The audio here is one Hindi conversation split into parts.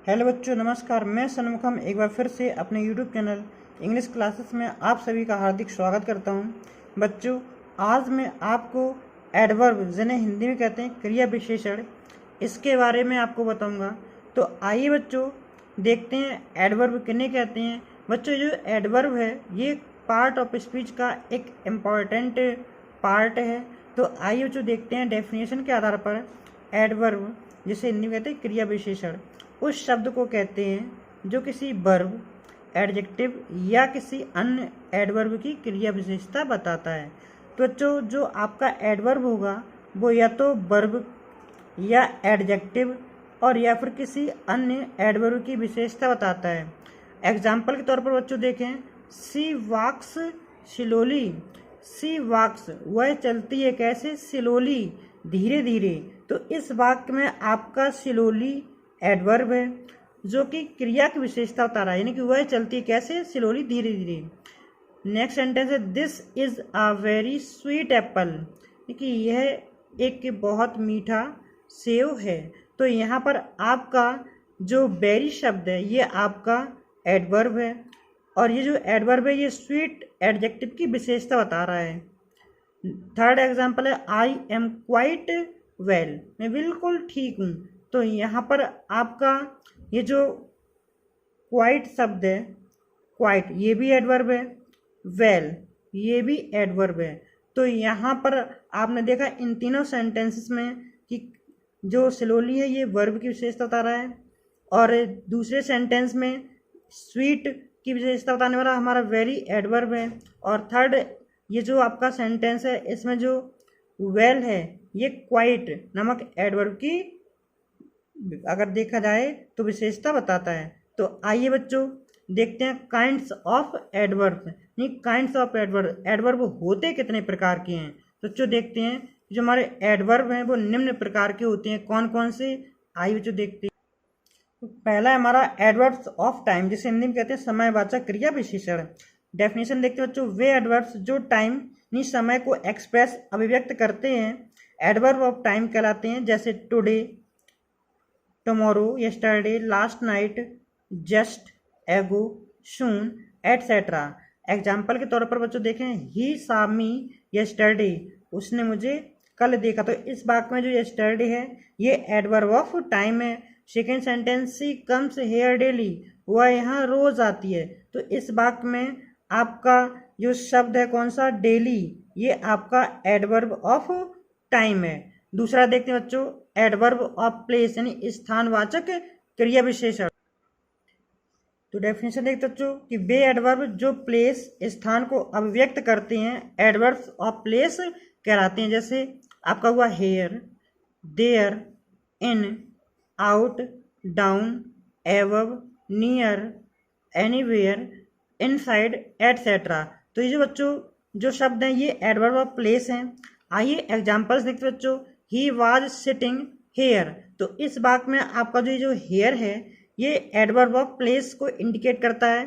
हेलो बच्चों, नमस्कार। मैं सनमुखम एक बार फिर से अपने यूट्यूब चैनल इंग्लिश क्लासेस में आप सभी का हार्दिक स्वागत करता हूं। बच्चों, आज मैं आपको एडवर्ब, जिन्हें हिंदी में कहते हैं क्रिया विशेषण, इसके बारे में आपको बताऊंगा। तो आइए बच्चों देखते हैं एडवर्ब किन्हें कहते हैं। बच्चों, जो एडवर्ब है ये पार्ट ऑफ स्पीच का एक इम्पॉर्टेंट पार्ट है। तो आइए बच्चों देखते हैं डेफिनेशन के आधार पर एडवर्ब, जिसे हिंदी में कहते हैं क्रिया विशेषण, उस शब्द को कहते हैं जो किसी वर्ब, एडजेक्टिव या किसी अन्य एडवर्ब की क्रिया विशेषता बताता है। तो बच्चों, जो आपका एडवर्ब होगा वो या तो वर्ब या एडजेक्टिव और या फिर किसी अन्य एडवर्ब की विशेषता बताता है। एग्जाम्पल के तौर पर बच्चों देखें, सी वॉक्स स्लोली। सी वॉक्स, वह चलती है कैसे? स्लोली, धीरे धीरे। तो इस वाक्य में आपका स्लोली एडवर्ब है जो कि क्रिया की विशेषता बता रहा है, यानी कि वह चलती है कैसे? स्लोली, धीरे धीरे। नेक्स्ट सेंटेंस है, this is a very sweet Apple, कि यह एक बहुत मीठा सेव है। तो यहाँ पर आपका जो वेरी शब्द है ये आपका एडवर्ब है, और ये जो एडवर्ब है ये स्वीट एडजेक्टिव की विशेषता बता रहा है। थर्ड एग्जाम्पल है, आई एम क्वाइट वेल, मैं बिल्कुल ठीक हूँ। तो यहाँ पर आपका ये जो क्वाइट शब्द है, क्वाइट ये भी एडवर्ब है, वेल ये भी एडवर्ब है। तो यहाँ पर आपने देखा इन तीनों सेंटेंसेस में कि जो स्लोली है ये वर्ब की विशेषता बता रहा है, और दूसरे सेंटेंस में स्वीट की विशेषता बताने वाला हमारा वेरी एडवर्ब है, और थर्ड ये जो आपका सेंटेंस है इसमें जो वेल है ये क्वाइट नामक एडवर्ब की अगर देखा जाए तो विशेषता बताता है। तो आइए बच्चों देखते हैं काइंड्स ऑफ एडवर्ब। नहीं, काइंड्स ऑफ एडवर्ब, एडवर्ब होते कितने प्रकार के हैं। तो बच्चों देखते हैं जो हमारे एडवर्ब हैं वो निम्न प्रकार के होते हैं। कौन कौन से, आइए बच्चों देखते हैं। पहला है हमारा एडवर्ब्स ऑफ टाइम, जिसे हिंदी में कहते हैं समयवाचक क्रिया विशेषण। डेफिनेशन देखते हैं बच्चों, वे एडवर्ब्स जो टाइम यानी समय को एक्सप्रेस, अभिव्यक्त करते हैं, एडवर्ब ऑफ टाइम कहलाते हैं। जैसे today, tomorrow, yesterday, last night, just, एगो, सून, एटसेट्रा। एग्जाम्पल के तौर पर बच्चों देखें, ही saw me yesterday, उसने मुझे कल देखा। तो इस वाक्य में जो yesterday है ये एडवर्ब ऑफ टाइम है। Second sentence, she comes here daily, वह यहाँ रोज आती है। तो इस वाक्य में आपका जो शब्द है कौन सा? डेली, ये आपका एडवर्ब ऑफ टाइम है। दूसरा देखते हैं बच्चों, एडवर्ब ऑफ प्लेस यानी स्थानवाचक क्रिया विशेषण। तो डेफिनेशन देखते बच्चों कि वे एडवर्ब जो प्लेस, स्थान को अभिव्यक्त करते हैं, एडवर्ब्स ऑफ प्लेस कहलाते हैं। जैसे आपका हुआ here, there, in, out, down, above, near, anywhere, inside, etcetera. तो ये जो बच्चों जो शब्द हैं ये एडवर्ब ऑफ प्लेस हैं। आइए एग्जाम्पल्स देखते बच्चों, ही वॉज सिटिंग हेयर। तो इस वाक्य में आपका जो हेयर है ये एडवर्ब ऑफ प्लेस को इंडिकेट करता है।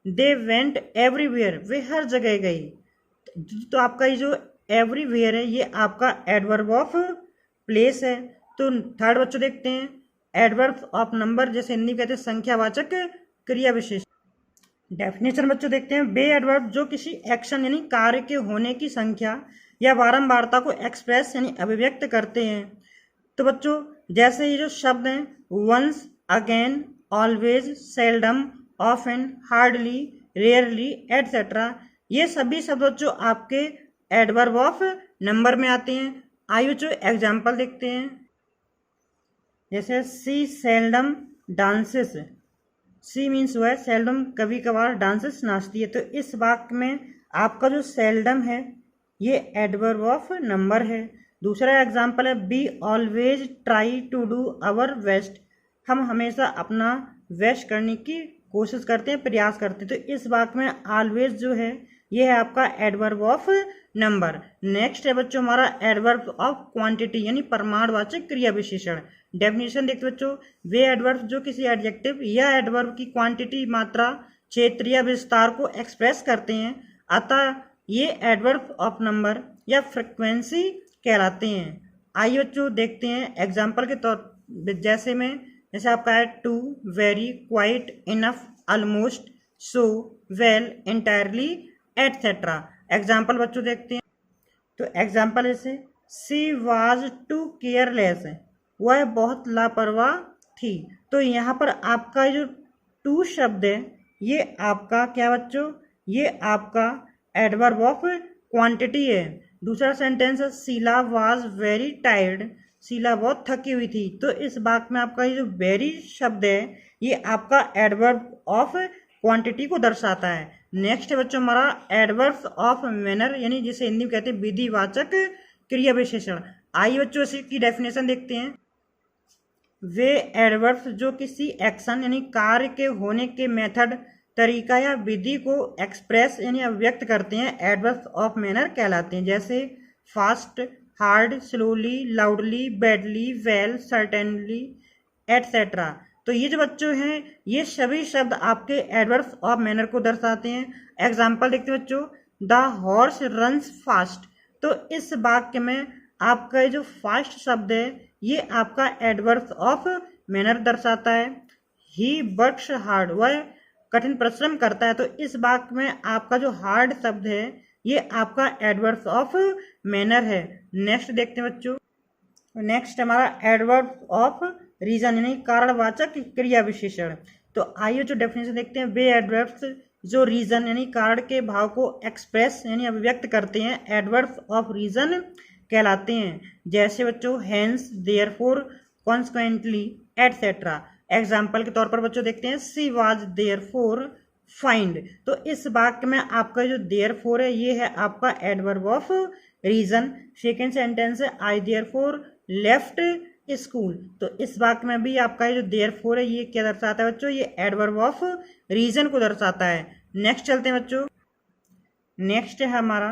दे वेंट एवरीवेयर, वे हर जगह गई। तो आपका ये जो एवरीवेयर है ये आपका एडवर्ब ऑफ प्लेस है। तो थर्ड बच्चों देखते हैं एडवर्ब ऑफ नंबर, जैसे हिंदी कहते हैं संख्यावाचक क्रिया विशेष। डेफिनेशन बच्चों देखते हैं, वे एडवर्ब जो किसी एक्शन यानी कार्य के होने की संख्या या बारंबारता को एक्सप्रेस यानी अभिव्यक्त करते हैं। तो बच्चों जैसे ये जो शब्द हैं, once, again, always, seldom, often, hardly, rarely, etcetera, ये सभी शब्द बच्चों आपके एडवर्ब ऑफ नंबर में आते हैं। आइए बच्चों एग्जाम्पल देखते हैं। जैसे सी सेल्डम डांसेस, सी मीन्स वह, सेल्डम कभी कभार, डांसेस नाचती है। तो इस वाक्य में आपका जो सेल्डम है ये एडवर्ब ऑफ नंबर है। दूसरा एग्जाम्पल है, be always try to do our best, हम हमेशा अपना बेस्ट करने की कोशिश करते हैं, प्रयास करते हैं। तो इस वाक्य में ऑलवेज जो है ये है आपका एडवर्ब ऑफ नंबर। नेक्स्ट है बच्चों हमारा एडवर्ब ऑफ क्वांटिटी यानी परिमाणवाचक क्रिया विशेषण। डेफिनेशन देखते बच्चों, वे एडवर्ब जो किसी एडजेक्टिव या एडवर्ब की क्वांटिटी, मात्रा, क्षेत्र या विस्तार को एक्सप्रेस करते हैं, अतः ये एडवर्ब ऑफ नंबर या फ्रिक्वेंसी कहलाते हैं। आइए बच्चों देखते हैं एग्जाम्पल के तौर, जैसे में जैसे आपका है too, very, quite, enough, almost, so, well, entirely, etcetera. Example बच्चों देखते हैं। तो एग्जाम्पल जैसे सी वाज टू केयरलेस, वह बहुत लापरवाह थी। तो यहाँ पर आपका जो टू शब्द है ये आपका क्या बच्चों, ये आपका एडवर्ब ऑफ क्वांटिटी है। दूसरा सेंटेंस है Sheela was very tired, Sheela बहुत थकी हुई थी। तो इस वाक्य में आपका ये जो वेरी शब्द है ये आपका एडवर्ब ऑफ क्वांटिटी को दर्शाता है। नेक्स्ट है बच्चों हमारा एडवर्ब्स ऑफ मैनर, यानी जिसे हिंदी में कहते हैं विधिवाचक क्रिया विशेषण। आइए बच्चों इसकी डेफिनेशन देखते हैं। वे एडवर्ब्स जो किसी एक्शन यानी कार्य के होने के मेथड, तरीका या विधि को एक्सप्रेस यानी अभिव्यक्त करते हैं, एडवर्ब्स ऑफ मैनर कहलाते हैं। जैसे fast, hard, slowly, loudly, badly, well, certainly, etcetera. तो ये जो बच्चों हैं ये सभी शब्द आपके एडवर्ब्स ऑफ मैनर को दर्शाते हैं। एग्जाम्पल देखते हैं बच्चों, द हॉर्स रन्स फास्ट। तो इस वाक्य में आपका जो फास्ट शब्द है ये आपका एडवर्ब्स ऑफ मैनर दर्शाता है। ही वर्क्स हार्ड, वह कठिन परिश्रम करता है। तो इस वाक्य में आपका जो हार्ड शब्द है ये आपका एडवर्ब्स ऑफ मैनर है। नेक्स्ट देखते हैं बच्चों, नेक्स्ट हमारा एडवर्ब ऑफ रीजन यानी कारणवाचक क्रिया विशेषण। तो आइए जो डेफिनेशन देखते हैं। वे एडवर्ब्स जो रीजन यानी कारण के भाव को एक्सप्रेस यानी अभिव्यक्त करते हैं, एडवर्ब्स ऑफ रीजन कहलाते हैं। जैसे बच्चों hence, therefore, consequently, etcetera. Example के तौर पर बच्चों देखते हैं सी वाज देयरफॉर फाइंड। तो इस वाक्य में आपका जो देयरफॉर है ये है आपका adverb of reason. Second sentence है आई देयरफॉर लेफ्ट स्कूल। तो इस वाक्य में भी आपका जो देयरफॉर है ये क्या दर्शाता है बच्चों, ये एडवर्ब ऑफ रीजन को दर्शाता है। नेक्स्ट चलते हैं बच्चों, नेक्स्ट है हमारा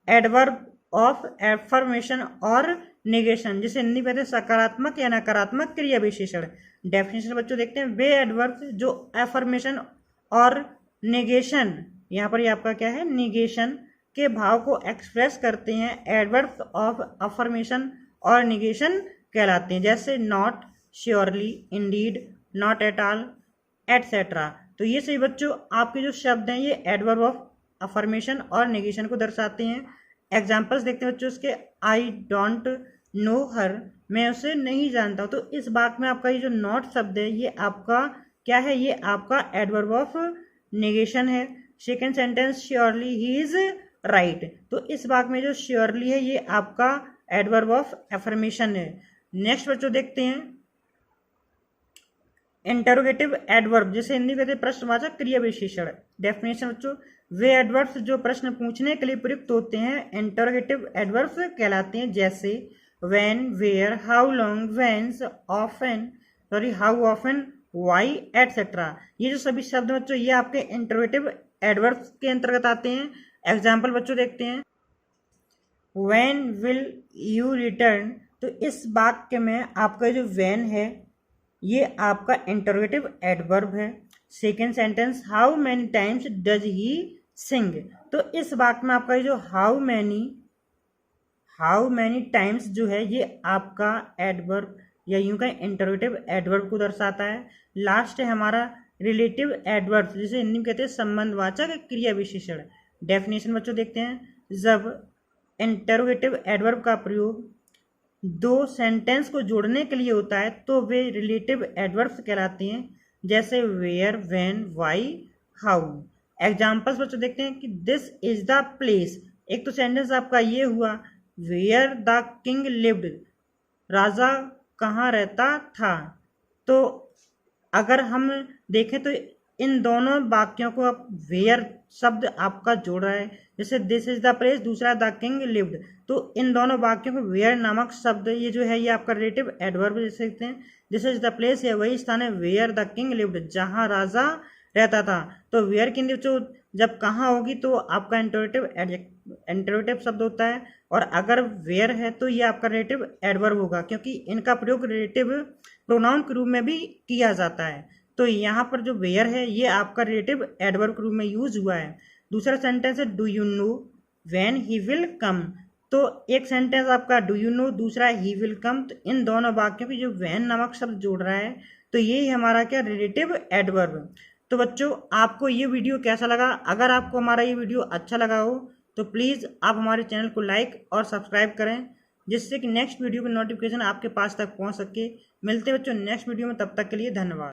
एडवर्ब ऑफ एफर्मेशन और निगेशन, जिसे हिंदी में कहते हैं सकारात्मक या नकारात्मक क्रिया विशेषण। डेफिनेशन बच्चों देखते हैं। वे एडवर्ब जो एफर्मेशन और निगेशन, यहाँ पर ये आपका क्या है निगेशन के भाव को एक्सप्रेस करते हैं, एडवर्ब्स ऑफ अफर्मेशन और निगेशन कहलाते हैं। जैसे not, surely, Indeed, not at all, etcetera. तो ये सभी बच्चों आपके जो शब्द हैं ये एडवर्ब ऑफ अफर्मेशन और निगेशन को दर्शाते हैं। एग्जाम्पल्स देखते हैं बच्चों इसके। आई डोंट नो हर, मैं उसे नहीं जानता। तो इस वाक्य में आपका ये जो नॉट शब्द है ये आपका क्या है, ये आपका एडवर्ब ऑफ निगेशन है। Second sentence surely he is right. तो इस वाक्य में जो श्योरली है ये आपका एडवर्ब ऑफ एफर्मेशन है। नेक्स्ट बच्चों देखते हैं इंटरोगेटिव एडवर्ब, जिसे हिंदी कहते हैं प्रश्नवाचक क्रिया विशेषण। डेफिनेशन बच्चों, वे एडवर्ब्स जो प्रश्न पूछने के लिए प्रयुक्त होते हैं इंटरोगेटिव एडवर्ब्स कहलाते हैं। जैसे when, where, how long, whence, often, how often, why, et cetera. ये जो सभी शब्द बच्चों ये आपके इंटरोगेटिव एडवर्ब्स के अंतर्गत आते हैं। एग्जाम्पल बच्चों देखते हैं। When will you return. तो इस वाक्य में आपका जो व्हेन है ये आपका इंटरोगेटिव एडवर्ब है। Second sentence how many times does he sing. तो इस वाक्य में आपका जो हाउ मैनी टाइम्स जो है ये आपका एडवर्ब या यूं का इंटरोगेटिव एडवर्ब को दर्शाता है। लास्ट है हमारा रिलेटिव एडवर्ब, जिसे हिंदी में कहते हैं संबंधवाचक क्रिया विशेषण। डेफिनेशन बच्चों देखते हैं। जब इंटरोगेटिव एडवर्ब का प्रयोग दो सेंटेंस को जोड़ने के लिए होता है तो वे रिलेटिव एडवर्ब्स कहलाते हैं। जैसे where, when, why, how. Examples बच्चों देखते हैं कि दिस इज द प्लेस। एक तो सेंटेंस आपका ये हुआ वेयर द किंग लिव्ड, राजा कहाँ रहता था। तो अगर हम देखें तो इन दोनों वाक्यों को आप वेयर शब्द आपका जोड़ रहा है, जैसे दिस इज द प्लेस, दूसरा द किंग लिव्ड। तो इन दोनों वाक्यों को वेयर नामक शब्द ये जो है ये आपका रिलेटिव एडवर्ब देख सकते हैं। दिस इज द प्लेस, ये वही स्थान है वेयर द किंग लिव्ड, जहाँ राजा रहता था। तो वेयर की जो जब कहाँ होगी तो आपका इंटरोगेटिव शब्द होता है, और अगर वेयर है तो ये आपका रिलेटिव एडवर्ब होगा, क्योंकि इनका प्रयोग रिलेटिव प्रोनाउन के रूप में भी किया जाता है। तो यहाँ पर जो वेयर है ये आपका रिलेटिव एडवर्ब के रूप में यूज हुआ है। दूसरा सेंटेंस है do you know when he will come. तो एक सेंटेंस आपका डू यू नो, दूसरा ही विल कम। तो इन दोनों वाक्यों की जो व्हेन नामक शब्द जोड़ रहा है तो ये हमारा क्या रिलेटिव एडवर्ब। तो बच्चों आपको ये वीडियो कैसा लगा? अगर आपको हमारा ये वीडियो अच्छा लगा हो तो प्लीज़ आप हमारे चैनल को लाइक और सब्सक्राइब करें, जिससे कि नेक्स्ट वीडियो की नोटिफिकेशन आपके पास तक पहुंच सके। मिलते हैं बच्चों नेक्स्ट वीडियो में, तब तक के लिए धन्यवाद।